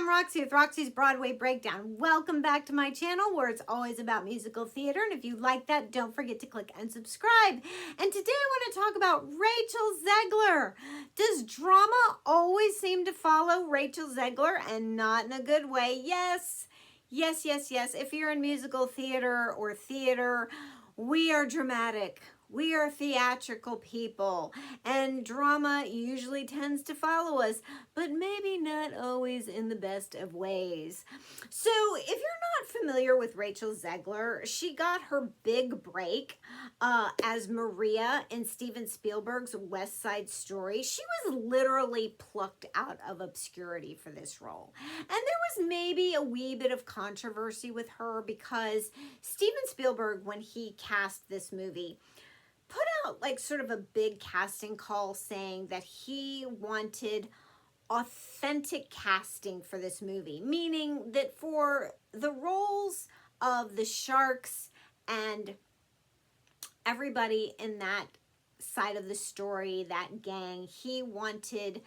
I'm Roxie with Roxie's Broadway Breakdown. Welcome back to my channel where it's always about musical theater. And if you like that, don't forget to click and subscribe. And today I want to talk about Rachel Zegler. Does drama always seem to follow Rachel Zegler and not in a good way? Yes, yes, yes, yes. If you're in musical theater or theater, we are dramatic. We are theatrical people, and drama usually tends to follow us, but maybe not always in the best of ways. So if you're not familiar with Rachel Zegler, she got her big break as Maria in Steven Spielberg's West Side Story. She was literally plucked out of obscurity for this role. And there was maybe a wee bit of controversy with her because Steven Spielberg, when he cast this movie, put out like sort of a big casting call saying that he wanted authentic casting for this movie, meaning that for the roles of the sharks and everybody in that side of the story, that gang, he wanted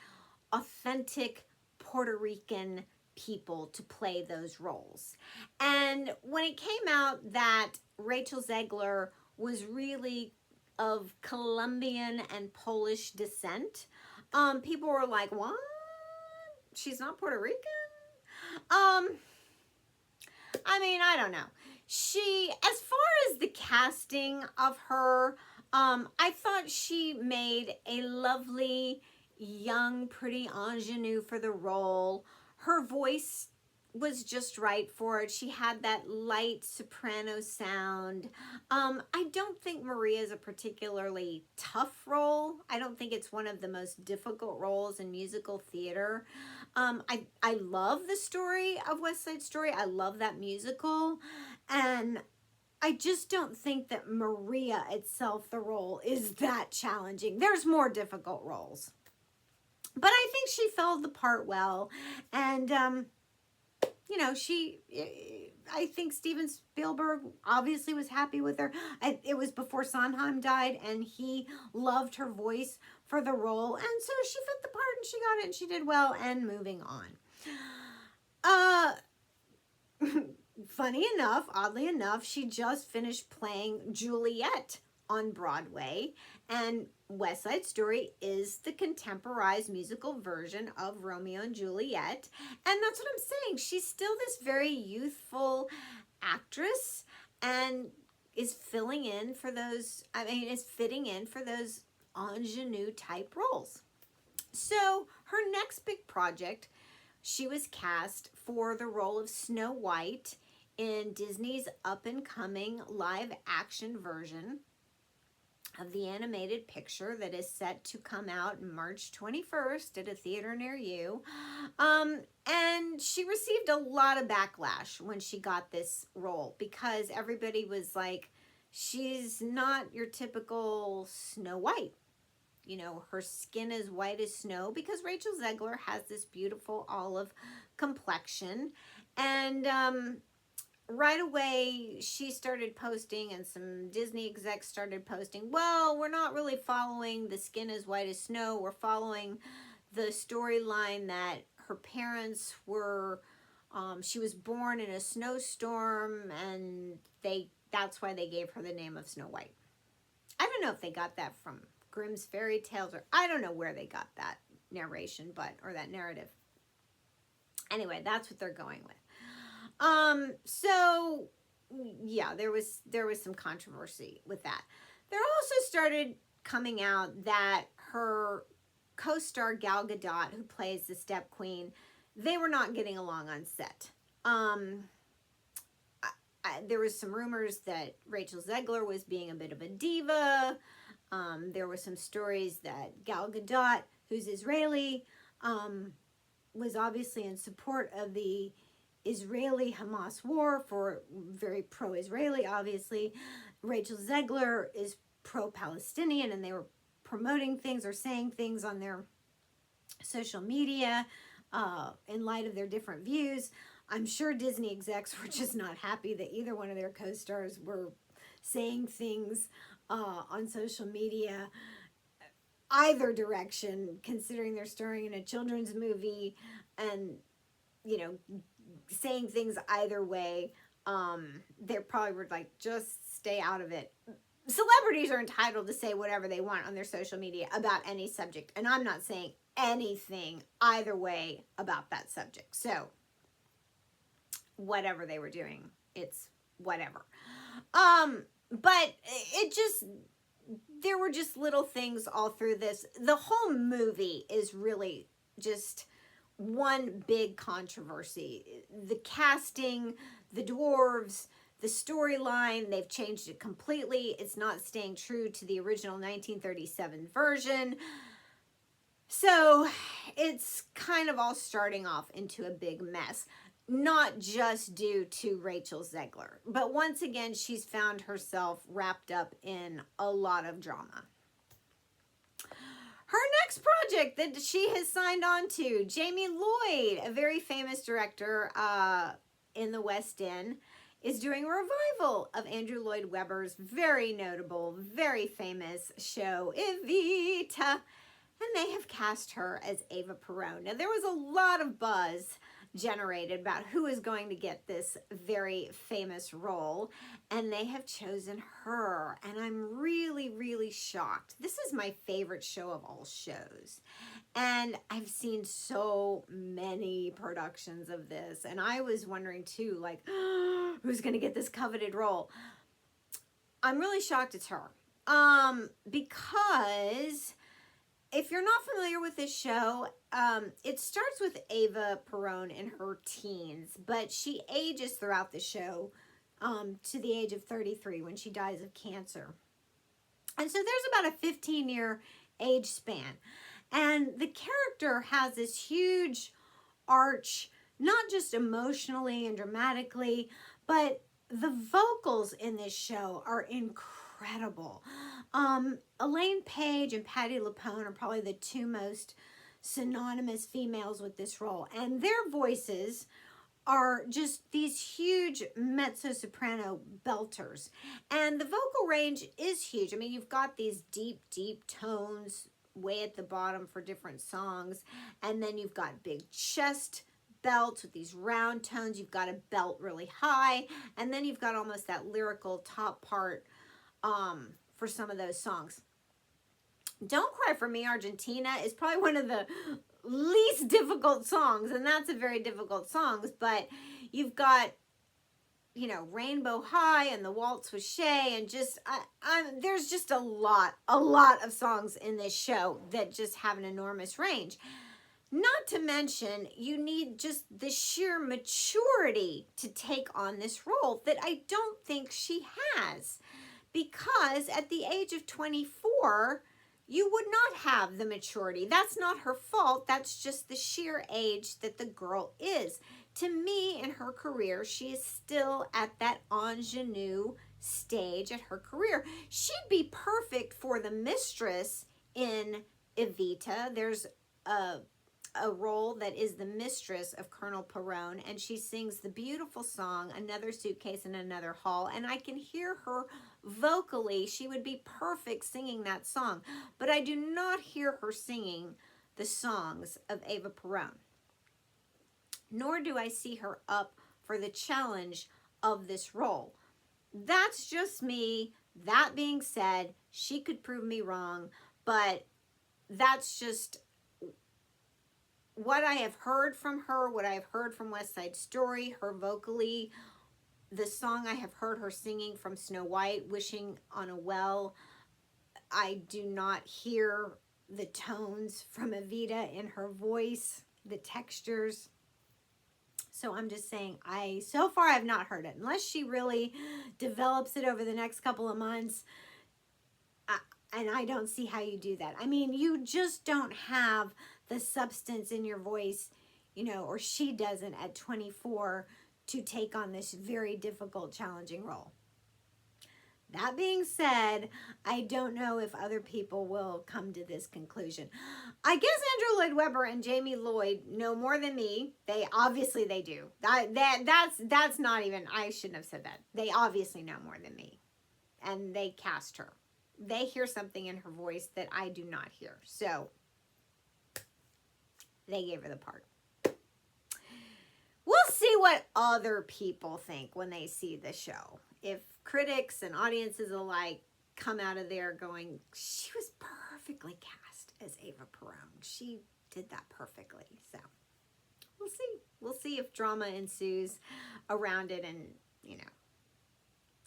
authentic Puerto Rican people to play those roles. And when it came out that Rachel Zegler was really of Colombian and Polish descent, people were like, what? She's not Puerto Rican? I mean, I don't know. As far as the casting of her, I thought she made a lovely, young, pretty ingenue for the role. Her voice was just right for it. She had that light soprano sound. I don't think Maria is a particularly tough role. I don't think it's one of the most difficult roles in musical theater. I love the story of West Side Story. I love that musical. And I just don't think that Maria itself, the role, is that challenging. There's more difficult roles. But I think she filled the part well. And, you know, I think Steven Spielberg obviously was happy with her. It was before Sondheim died, and he loved her voice for the role. And so she fit the part, and she got it, and she did well, and moving on. Funny enough, oddly enough, she just finished playing Juliet on Broadway, and West Side Story is the contemporized musical version of Romeo and Juliet. And that's what I'm saying. She's still this very youthful actress and is filling in for those, is fitting in for those ingenue type roles. So her next big project, she was cast for the role of Snow White in Disney's up-and-coming live-action version of the animated picture that is set to come out March 21st at a theater near you. And she received a lot of backlash when she got this role because everybody was like, she's not your typical Snow White. You know, her skin is white as snow because Rachel Zegler has this beautiful olive complexion. And right away, she started posting, and some Disney execs started posting, well, we're not really following the skin is white as snow. We're following the storyline that her parents were, she was born in a snowstorm, and that's why they gave her the name of Snow White. I don't know if they got that from Grimm's fairy tales, or I don't know where they got that narration, or that narrative. Anyway, that's what they're going with. So yeah, there was some controversy with that. There also started coming out that her co-star Gal Gadot, who plays the Step Queen, they were not getting along on set. There was some rumors that Rachel Zegler was being a bit of a diva. There were some stories that Gal Gadot, who's Israeli, was obviously in support of the Israeli-Hamas war, for very pro-Israeli, obviously. Rachel Zegler is pro-Palestinian, and they were promoting things or saying things on their social media in light of their different views. I'm sure Disney execs were just not happy that either one of their co-stars were saying things on social media either direction, considering they're starring in a children's movie and you know, saying things either way. They probably were like, just stay out of it. Celebrities are entitled to say whatever they want on their social media about any subject, and I'm not saying anything either way about that subject. So whatever they were doing, it's whatever. But it just, there were just little things all through this. The whole movie is really just one big controversy. The casting, the dwarves, the storyline, they've changed it completely. It's not staying true to the original 1937 version. So it's kind of all starting off into a big mess. Not just due to Rachel Zegler, but once again, she's found herself wrapped up in a lot of drama. Her next project that she has signed on to, Jamie Lloyd, a very famous director in the West End, is doing a revival of Andrew Lloyd Webber's very notable, very famous show, Evita. And they have cast her as Eva Perón. Now, there was a lot of buzz generated about who is going to get this very famous role, and they have chosen her, and I'm really, really shocked. This is my favorite show of all shows, and I've seen so many productions of this, and I was wondering too, like, who's going to get this coveted role? I'm really shocked it's her, because if you're not familiar with this show, it starts with Eva Perón in her teens, but she ages throughout the show to the age of 33 when she dies of cancer. And so there's about a 15-year age span. And the character has this huge arch, not just emotionally and dramatically, but the vocals in this show are incredible. Elaine Paige and Patti LuPone are probably the two most synonymous females with this role, and their voices are just these huge mezzo-soprano belters, and the vocal range is huge. I mean, you've got these deep, deep tones way at the bottom for different songs, and then you've got big chest belts with these round tones. You've got a belt really high, and then you've got almost that lyrical top part for some of those songs. Don't Cry for Me, Argentina is probably one of the least difficult songs, and that's a very difficult song, but you've got, you know, Rainbow High and The Waltz with Shay, and just, there's just a lot of songs in this show that just have an enormous range. Not to mention, you need just the sheer maturity to take on this role that I don't think she has. Because at the age of 24, you would not have the maturity. That's not her fault. That's just the sheer age that the girl is. To me, in her career, she is still at that ingenue stage at her career. She'd be perfect for the mistress in Evita. There's a role that is the mistress of Colonel Perón, and she sings the beautiful song, Another Suitcase in Another Hall, and I can hear her vocally. She would be perfect singing that song, but I do not hear her singing the songs of Eva Perón, nor do I see her up for the challenge of this role. That's just me. That being said, she could prove me wrong, but that's just what I have heard from her, what I have heard from West Side Story, her vocally, the song I have heard her singing from Snow White, Wishing on a Well. I do not hear the tones from Evita in her voice, the textures. So I'm just saying, so far I've not heard it. Unless she really develops it over the next couple of months, and I don't see how you do that. I mean, you just don't have the substance in your voice, you know, or she doesn't at 24 to take on this very difficult, challenging role. That being said, I don't know if other people will come to this conclusion. I guess Andrew Lloyd Webber and Jamie Lloyd know more than me. Obviously they do. That's not even, I shouldn't have said that. They obviously know more than me. And they cast her. They hear something in her voice that I do not hear. So they gave her the part. what other people think when they see the show. If critics and audiences alike come out of there going, she was perfectly cast as Ava Perón. She did that perfectly. So we'll see. We'll see if drama ensues around it and, you know,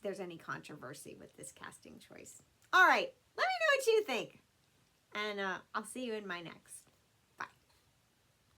there's any controversy with this casting choice. All right, let me know what you think. And I'll see you in my next.